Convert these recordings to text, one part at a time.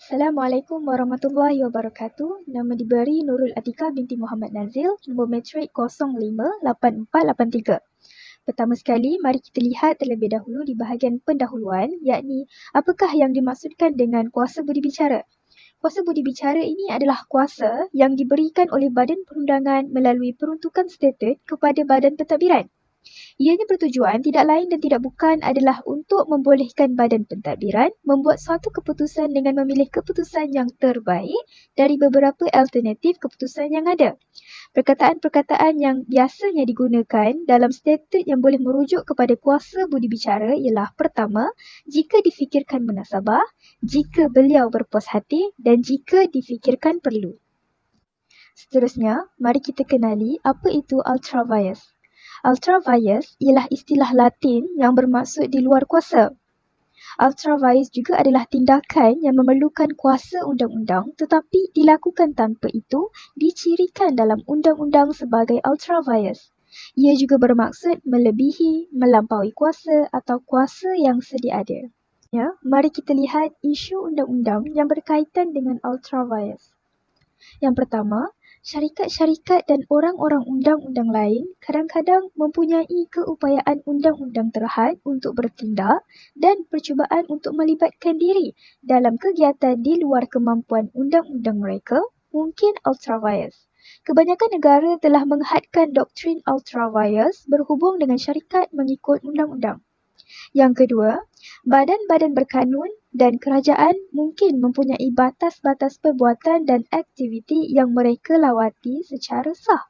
Assalamualaikum warahmatullahi wabarakatuh. Nama diberi Nurul Atika binti Muhammad Nazil, nombor matrik 058483. Pertama sekali, mari kita lihat terlebih dahulu di bahagian pendahuluan, yakni apakah yang dimaksudkan dengan kuasa budi bicara. Kuasa budi bicara ini adalah kuasa yang diberikan oleh Badan Perundangan melalui peruntukan statut kepada Badan Pentadbiran. Ianya bertujuan tidak lain dan tidak bukan adalah untuk membolehkan Badan Pentadbiran membuat suatu keputusan dengan memilih keputusan yang terbaik dari beberapa alternatif keputusan yang ada. Perkataan-perkataan yang biasanya digunakan dalam statut yang boleh merujuk kepada kuasa budi bicara ialah pertama, jika difikirkan munasabah, jika beliau berpuas hati dan jika difikirkan perlu. Seterusnya, mari kita kenali apa itu ultra vires. Ultra vires ialah istilah Latin yang bermaksud di luar kuasa. Ultra vires juga adalah tindakan yang memerlukan kuasa undang-undang tetapi dilakukan tanpa itu dicirikan dalam undang-undang sebagai ultra vires. Ia juga bermaksud melebihi, melampaui kuasa atau kuasa yang sedia ada. Ya, mari kita lihat isu undang-undang yang berkaitan dengan ultra vires. Yang pertama, syarikat-syarikat dan orang-orang undang-undang lain kadang-kadang mempunyai keupayaan undang-undang terhad untuk bertindak dan percubaan untuk melibatkan diri dalam kegiatan di luar kemampuan undang-undang mereka, mungkin ultra vires. Kebanyakan negara telah menghadkan doktrin ultra vires berhubung dengan syarikat mengikut undang-undang. Yang kedua, badan-badan berkanun dan kerajaan mungkin mempunyai batas-batas perbuatan dan aktiviti yang mereka lawati secara sah.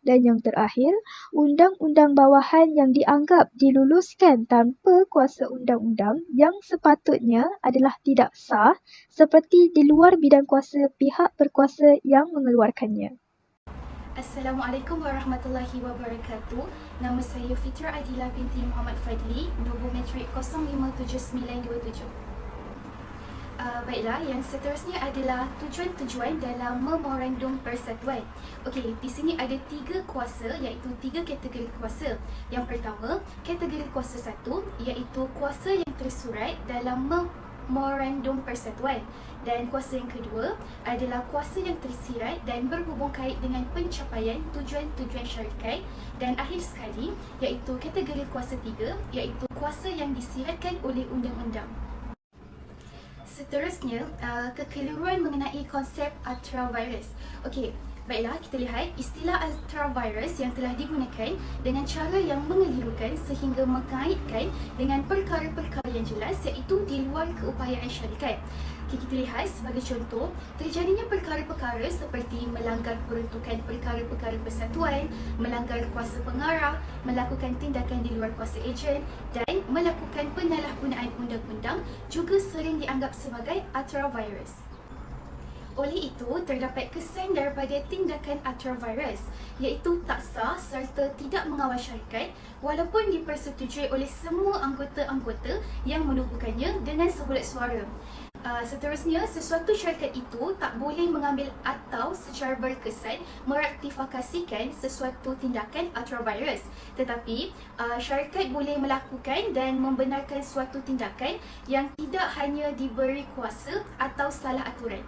Dan yang terakhir, undang-undang bawahan yang dianggap diluluskan tanpa kuasa undang-undang yang sepatutnya adalah tidak sah seperti di luar bidang kuasa pihak berkuasa yang mengeluarkannya. Assalamualaikum warahmatullahi wabarakatuh. Nama saya Fitra Adila binti Muhammad Fadli, nombor matrik 057927. Baiklah, yang seterusnya adalah tujuan-tujuan dalam Memorandum Persatuan. Okey, di sini ada 3 kuasa iaitu 3 kategori kuasa. Yang pertama, kategori kuasa 1 iaitu kuasa yang tersurat dalam Memorandum Persatuan. Dan kuasa yang kedua adalah kuasa yang tersirat dan berhubung kait dengan pencapaian tujuan-tujuan syarikat. Dan akhir sekali iaitu kategori kuasa 3 iaitu kuasa yang disiratkan oleh undang-undang. Seterusnya, kekeliruan mengenai konsep ultra vires. Okey, baiklah, kita lihat istilah ultra vires yang telah digunakan dengan cara yang mengelirukan sehingga mengaitkan dengan perkara-perkara yang jelas iaitu di luar keupayaan syarikat. Okay, kita lihat sebagai contoh, terjadinya perkara-perkara seperti melanggar peruntukan perkara-perkara persatuan, melanggar kuasa pengarah, melakukan tindakan di luar kuasa ejen dan melakukan penyalahgunaan undang-undang juga sering dianggap sebagai ultra vires. Oleh itu, terdapat kesan daripada tindakan ultra vires iaitu tak sah serta tidak mengawal syarikat walaupun dipersetujui oleh semua anggota-anggota yang menubuhkannya dengan sebulat suara. Seterusnya, sesuatu syarikat itu tak boleh mengambil atau secara berkesan meraktifikasikan sesuatu tindakan ultra vires, tetapi syarikat boleh melakukan dan membenarkan suatu tindakan yang tidak hanya diberi kuasa atau salah aturan.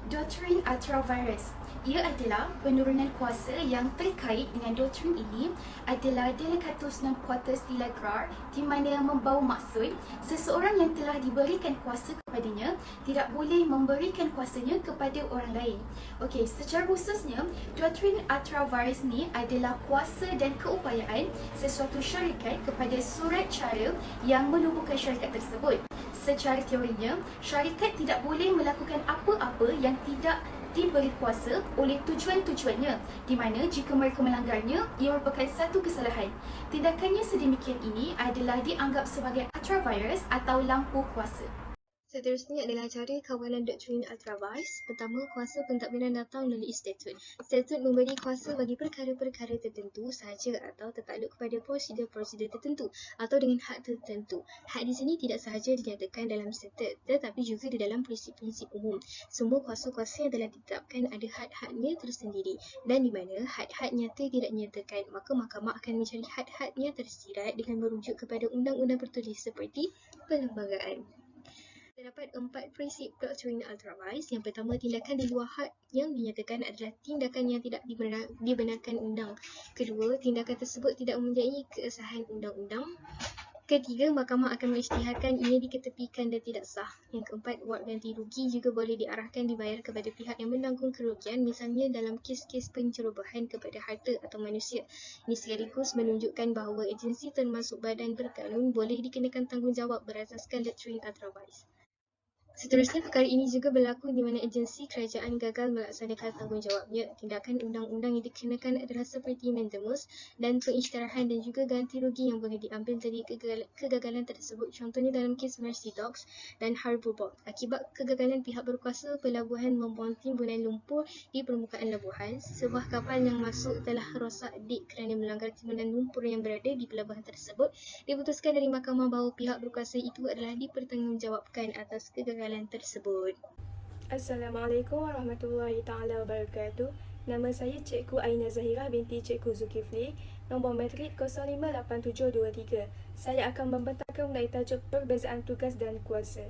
Doktrin ultra vires. Ia adalah penurunan kuasa yang terkait dengan doktrin ini adalah delegatus non quatus dilegrar, di mana membawa maksud seseorang yang telah diberikan kuasa kepadanya tidak boleh memberikan kuasanya kepada orang lain. Okey, secara khususnya doktrin ultra vires ni adalah kuasa dan keupayaan sesuatu syarikat kepada surat cara yang menubuhkan syarikat tersebut. Secara teorinya, syarikat tidak boleh melakukan apa-apa yang tidak diberi kuasa oleh tujuan-tujuannya, di mana jika mereka melanggarnya, ia merupakan satu kesalahan. Tindakannya sedemikian ini adalah dianggap sebagai ultra vires atau lampu kuasa. Seterusnya adalah cara kawalan doktrin ultravires. Pertama, kuasa pentadbiran datang melalui statut. Statut memberi kuasa bagi perkara-perkara tertentu sahaja atau tertakluk kepada prosedur-prosedur tertentu atau dengan had tertentu. Had di sini tidak sahaja dinyatakan dalam statut tetapi juga di dalam prinsip-prinsip umum. Semua kuasa-kuasa yang telah ditetapkan ada had-hadnya tersendiri dan di mana had-had nyata tidak dinyatakan, maka mahkamah akan mencari had-hadnya tersirat dengan merujuk kepada undang-undang tertulis seperti perlembagaan. Terdapat 4 prinsip doktrin ultravires. Yang pertama, tindakan di luar had yang dinyatakan adalah tindakan yang tidak dibenarkan undang. Kedua, tindakan tersebut tidak mempunyai keabsahan undang-undang. Ketiga, mahkamah akan mengisytiharkan ia diketepikan dan tidak sah. Yang keempat, wad ganti rugi juga boleh diarahkan dibayar kepada pihak yang menanggung kerugian, misalnya dalam kes-kes pencerobohan kepada harta atau manusia. Ini sekaligus menunjukkan bahawa agensi termasuk badan berkanun boleh dikenakan tanggungjawab berasaskan doktrin ultravires. Seterusnya, perkara ini juga berlaku di mana agensi kerajaan gagal melaksanakan tanggungjawabnya. Tindakan undang-undang yang dikenakan adalah seperti mandamus dan pengisytiharan dan juga ganti rugi yang boleh diambil dari kegagalan tersebut. Contohnya dalam kes Mercy Docks dan Harbour Board. Akibat kegagalan pihak berkuasa, pelabuhan membuang timbunan lumpur di permukaan labuhan. Sebuah kapal yang masuk telah rosak dik kerana melanggar timbunan lumpur yang berada di pelabuhan tersebut. Diputuskan dari mahkamah bahawa pihak berkuasa itu adalah dipertanggungjawabkan atas kegagalan tersebut. Assalamualaikum warahmatullahi taala wabarakatuh. Nama saya Cikgu Aina Zahira binti Cikgu Zulkifli, nombor matrik 058723. Saya akan membentangkan mengenai tajuk perbezaan tugas dan kuasa.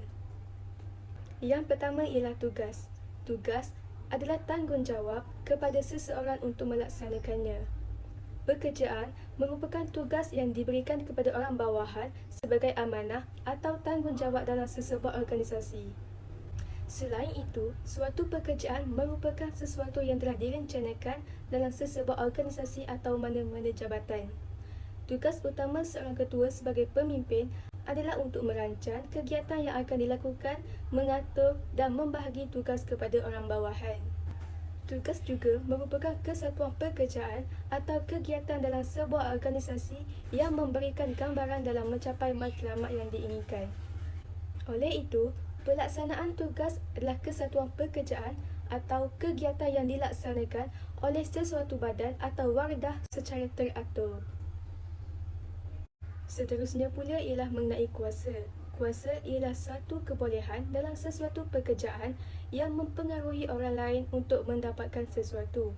Yang pertama ialah tugas. Tugas adalah tanggungjawab kepada seseorang untuk melaksanakannya. Pekerjaan merupakan tugas yang diberikan kepada orang bawahan sebagai amanah atau tanggungjawab dalam sesebuah organisasi. Selain itu, suatu pekerjaan merupakan sesuatu yang telah direncanakan dalam sesebuah organisasi atau mana-mana jabatan. Tugas utama seorang ketua sebagai pemimpin adalah untuk merancang kegiatan yang akan dilakukan, mengatur dan membahagi tugas kepada orang bawahan. Tugas juga merupakan kesatuan pekerjaan atau kegiatan dalam sebuah organisasi yang memberikan gambaran dalam mencapai matlamat yang diinginkan. Oleh itu, pelaksanaan tugas adalah kesatuan pekerjaan atau kegiatan yang dilaksanakan oleh sesuatu badan atau wadah secara teratur. Seterusnya pula ialah mengenai kuasa. Kuasa ialah satu kebolehan dalam sesuatu pekerjaan yang mempengaruhi orang lain untuk mendapatkan sesuatu.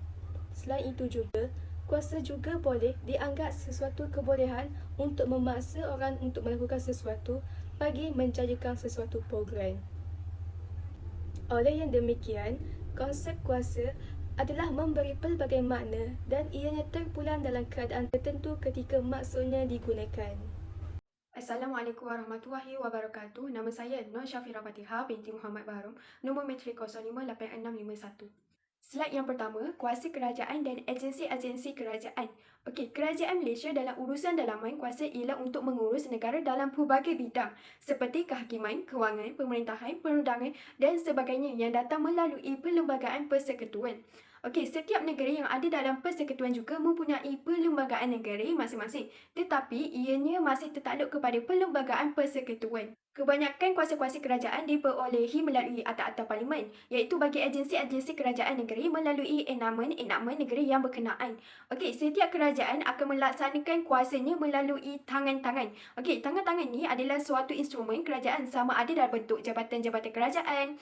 Selain itu juga, kuasa juga boleh dianggap sesuatu kebolehan untuk memaksa orang untuk melakukan sesuatu bagi menjayakan sesuatu program. Oleh yang demikian, konsep kuasa adalah memberi pelbagai makna dan ianya terpulang dalam keadaan tertentu ketika maksudnya digunakan. Assalamualaikum warahmatullahi wabarakatuh. Nama saya Nur Syafira Fatihah binti Muhammad Baharom, nombor matrik 058651. Slide yang pertama, kuasa kerajaan dan agensi-agensi kerajaan. Okey, kerajaan Malaysia dalam urusan dalaman kuasa ialah untuk mengurus negara dalam pelbagai bidang seperti kehakiman, kewangan, pemerintahan, perundangan dan sebagainya yang datang melalui perlembagaan persekutuan. Okey, setiap negara yang ada dalam persekutuan juga mempunyai perlembagaan negara masing-masing, tetapi ianya masih tertakluk kepada perlembagaan persekutuan. Kebanyakan kuasa-kuasa kerajaan diperolehi melalui akta-akta parlimen, iaitu bagi agensi-agensi kerajaan negeri melalui enakmen negeri yang berkenaan. Okey, setiap kerajaan akan melaksanakan kuasanya melalui tangan-tangan. Okey, tangan-tangan ni adalah suatu instrumen kerajaan sama ada dalam bentuk jabatan-jabatan kerajaan,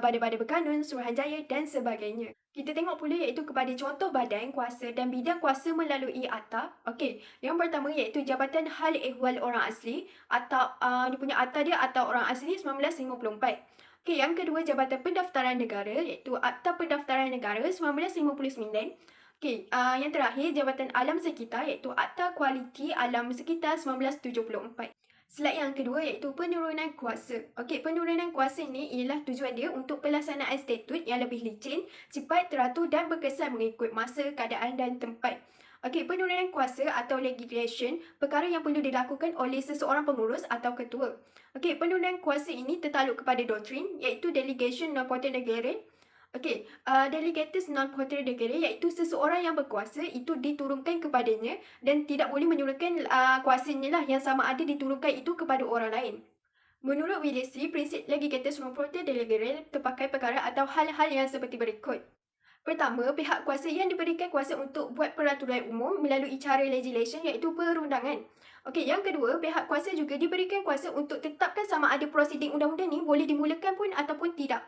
badan-badan berkanun, suruhanjaya dan sebagainya. Kita tengok pula iaitu kepada contoh badan kuasa dan bidang kuasa melalui akta. Okey, yang pertama iaitu Jabatan Hal Ehwal Orang Asli atau dia punya akta dia Akta Orang Asli 1954. Okey, yang kedua Jabatan Pendaftaran Negara iaitu Akta Pendaftaran Negara 1959. Okey, yang terakhir Jabatan Alam Sekitar iaitu Akta Kualiti Alam Sekitar 1974. Slide yang kedua iaitu penurunan kuasa. Okey, penurunan kuasa ni ialah tujuan dia untuk pelaksanaan statut yang lebih licin, cepat, teratur dan berkesan mengikut masa, keadaan dan tempat. Okey, penurunan kuasa atau legislation, perkara yang perlu dilakukan oleh seseorang pengurus atau ketua. Okey, penurunan kuasa ini tertakluk kepada doktrin iaitu delegation non-potong negara. Okey, delegatus non-potong negara iaitu seseorang yang berkuasa itu diturunkan kepadanya dan tidak boleh menyuruhkan kuasanya lah yang sama ada diturunkan itu kepada orang lain. Menurut Willesi, prinsip legislatus memprotek delivery terpakai perkara atau hal-hal yang seperti berikut. Pertama, pihak kuasa yang diberikan kuasa untuk buat peraturan umum melalui cara legislation iaitu perundangan. Okey, yang kedua, pihak kuasa juga diberikan kuasa untuk tetapkan sama ada prosiding undang-undang ni boleh dimulakan pun ataupun tidak.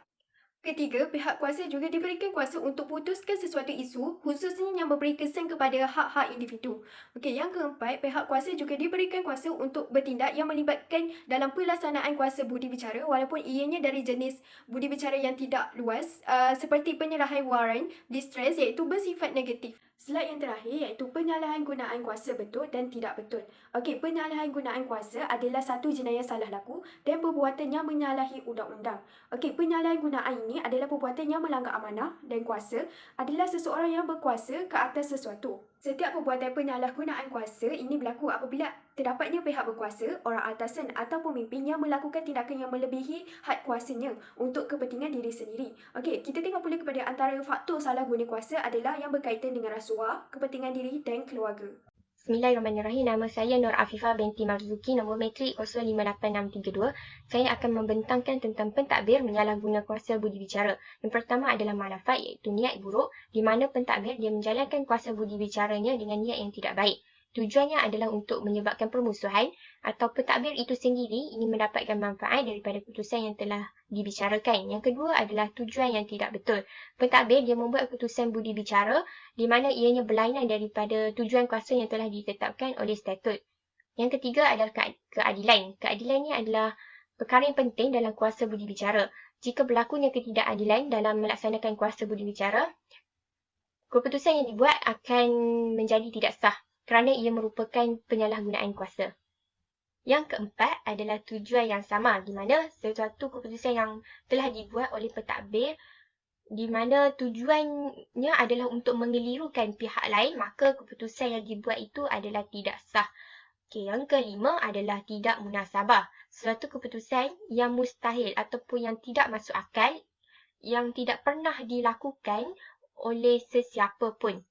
Ketiga, pihak kuasa juga diberikan kuasa untuk putuskan sesuatu isu khususnya yang memberi kesan kepada hak-hak individu. Okey, yang keempat, pihak kuasa juga diberikan kuasa untuk bertindak yang melibatkan dalam pelaksanaan kuasa budi bicara walaupun ianya dari jenis budi bicara yang tidak luas seperti penyerahan waran, distress iaitu bersifat negatif. Slide yang terakhir iaitu penyalahan gunaan kuasa betul dan tidak betul. Okey, penyalahan gunaan kuasa adalah satu jenayah salah laku dan perbuatan yang menyalahi undang-undang. Okey, penyalahgunaan ini adalah perbuatan yang melanggar amanah dan kuasa adalah seseorang yang berkuasa ke atas sesuatu. Setiap perbuatan penyalahgunaan kuasa ini berlaku apabila terdapatnya pihak berkuasa, orang atasan atau pemimpin yang melakukan tindakan yang melebihi had kuasanya untuk kepentingan diri sendiri. Okey, kita tengok pula kepada antara faktor salah guna kuasa adalah yang berkaitan dengan rasuah, kepentingan diri dan keluarga. Bismillahirrahmanirrahim. Nama saya Nur Afifah binti Marzuki, nombor metrik 058632. Saya akan membentangkan tentang pentadbir menyalahguna kuasa budi bicara. Yang pertama adalah malafat iaitu niat buruk di mana pentadbir dia menjalankan kuasa budi bicaranya dengan niat yang tidak baik. Tujuannya adalah untuk menyebabkan permusuhan atau pentadbir itu sendiri ingin mendapatkan manfaat daripada keputusan yang telah dibicarakan. Yang kedua adalah tujuan yang tidak betul. Pentadbir dia membuat keputusan budi bicara di mana ianya berlainan daripada tujuan kuasa yang telah ditetapkan oleh statut. Yang ketiga adalah keadilan. Keadilan ini adalah perkara yang penting dalam kuasa budi bicara. Jika berlakunya ketidakadilan dalam melaksanakan kuasa budi bicara, keputusan yang dibuat akan menjadi tidak sah kerana ia merupakan penyalahgunaan kuasa. Yang keempat adalah tujuan yang sama di mana sesuatu keputusan yang telah dibuat oleh pentadbir di mana tujuannya adalah untuk mengelirukan pihak lain, maka keputusan yang dibuat itu adalah tidak sah. Okey, yang kelima adalah tidak munasabah. Suatu keputusan yang mustahil ataupun yang tidak masuk akal, yang tidak pernah dilakukan oleh sesiapa pun.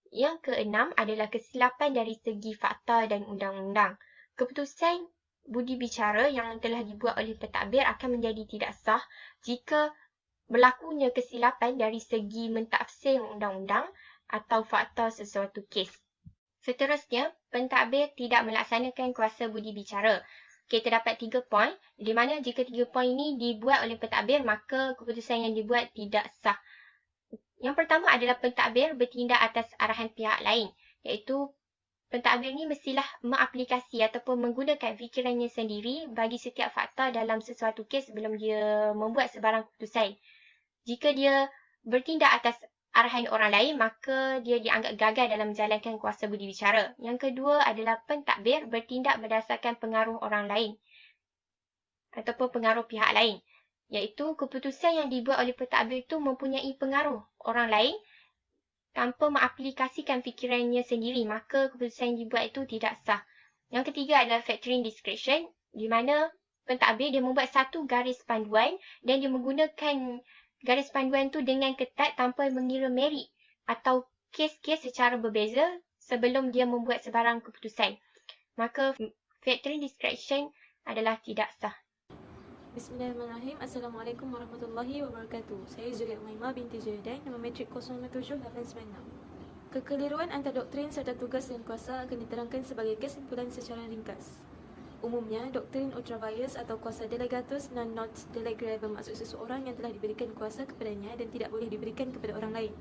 Yang keenam adalah kesilapan dari segi fakta dan undang-undang. Keputusan budi bicara yang telah dibuat oleh pentadbir akan menjadi tidak sah jika berlakunya kesilapan dari segi mentafsir undang-undang atau fakta sesuatu kes. Seterusnya, pentadbir tidak melaksanakan kuasa budi bicara. Okey, terdapat 3 poin, di mana jika 3 poin ini dibuat oleh pentadbir, maka keputusan yang dibuat tidak sah. Yang pertama adalah pentadbir bertindak atas arahan pihak lain, iaitu pentadbir ini mestilah mengaplikasi ataupun menggunakan fikirannya sendiri bagi setiap fakta dalam sesuatu kes sebelum dia membuat sebarang keputusan. Jika dia bertindak atas arahan orang lain, maka dia dianggap gagal dalam menjalankan kuasa budi bicara. Yang kedua adalah pentadbir bertindak berdasarkan pengaruh orang lain ataupun pengaruh pihak lain, iaitu keputusan yang dibuat oleh pentadbir itu mempunyai pengaruh orang lain tanpa mengaplikasikan fikirannya sendiri, maka keputusan yang dibuat itu tidak sah. Yang ketiga adalah factoring discretion, di mana pentadbir dia membuat satu garis panduan dan dia menggunakan garis panduan itu dengan ketat tanpa mengira merit atau kes-kes secara berbeza sebelum dia membuat sebarang keputusan. Maka factoring discretion adalah tidak sah. Bismillahirrahmanirrahim. Assalamualaikum warahmatullahi wabarakatuh. Saya Zulia Umaymah binti Jordan, nama matrik 077896. Kekeliruan antara doktrin serta tugas dan kuasa akan diterangkan sebagai kesimpulan secara ringkas. Umumnya, doktrin ultravirus atau kuasa delegatus non-nots delegre bermaksud seseorang yang telah diberikan kuasa kepadanya dan tidak boleh diberikan kepada orang lain.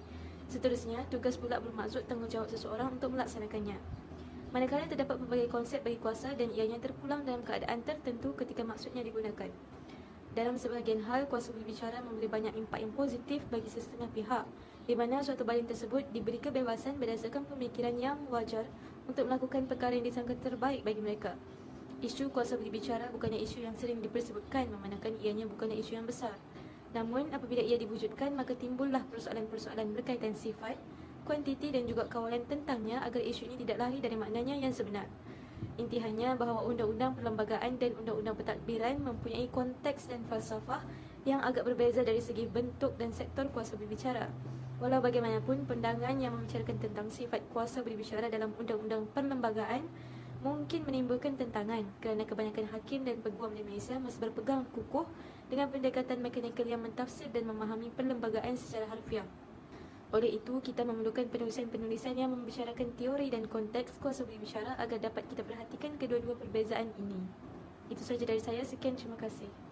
Seterusnya, tugas pula bermaksud tanggungjawab seseorang untuk melaksanakannya. Manakala terdapat pelbagai konsep bagi kuasa dan ianya terpulang dalam keadaan tertentu ketika maksudnya digunakan. Dalam sebahagian hal, kuasa berbicara memberi banyak impak yang positif bagi setengah pihak, di mana suatu badan tersebut diberi kebebasan berdasarkan pemikiran yang wajar untuk melakukan perkara yang disangka terbaik bagi mereka. Isu kuasa berbicara bukannya isu yang sering dipersebutkan, memandangkan ianya bukanlah isu yang besar. Namun, apabila ia diwujudkan, maka timbullah persoalan-persoalan berkaitan sifat, kuantiti dan juga kawalan tentangnya agar isu ini tidak lari dari maknanya yang sebenar. Intihannya bahawa undang-undang perlembagaan dan undang-undang pentadbiran mempunyai konteks dan falsafah yang agak berbeza dari segi bentuk dan sektor kuasa berbicara. Walau bagaimanapun, pandangan yang membicarakan tentang sifat kuasa berbicara dalam undang-undang perlembagaan mungkin menimbulkan tentangan kerana kebanyakan hakim dan peguam di Malaysia masih berpegang kukuh dengan pendekatan mekanikal yang mentafsir dan memahami perlembagaan secara harfiah. Oleh itu, kita memerlukan penulisan-penulisan yang membicarakan teori dan konteks kuasa berbicara agar dapat kita perhatikan kedua-dua perbezaan ini. Itu sahaja dari saya. Sekian, terima kasih.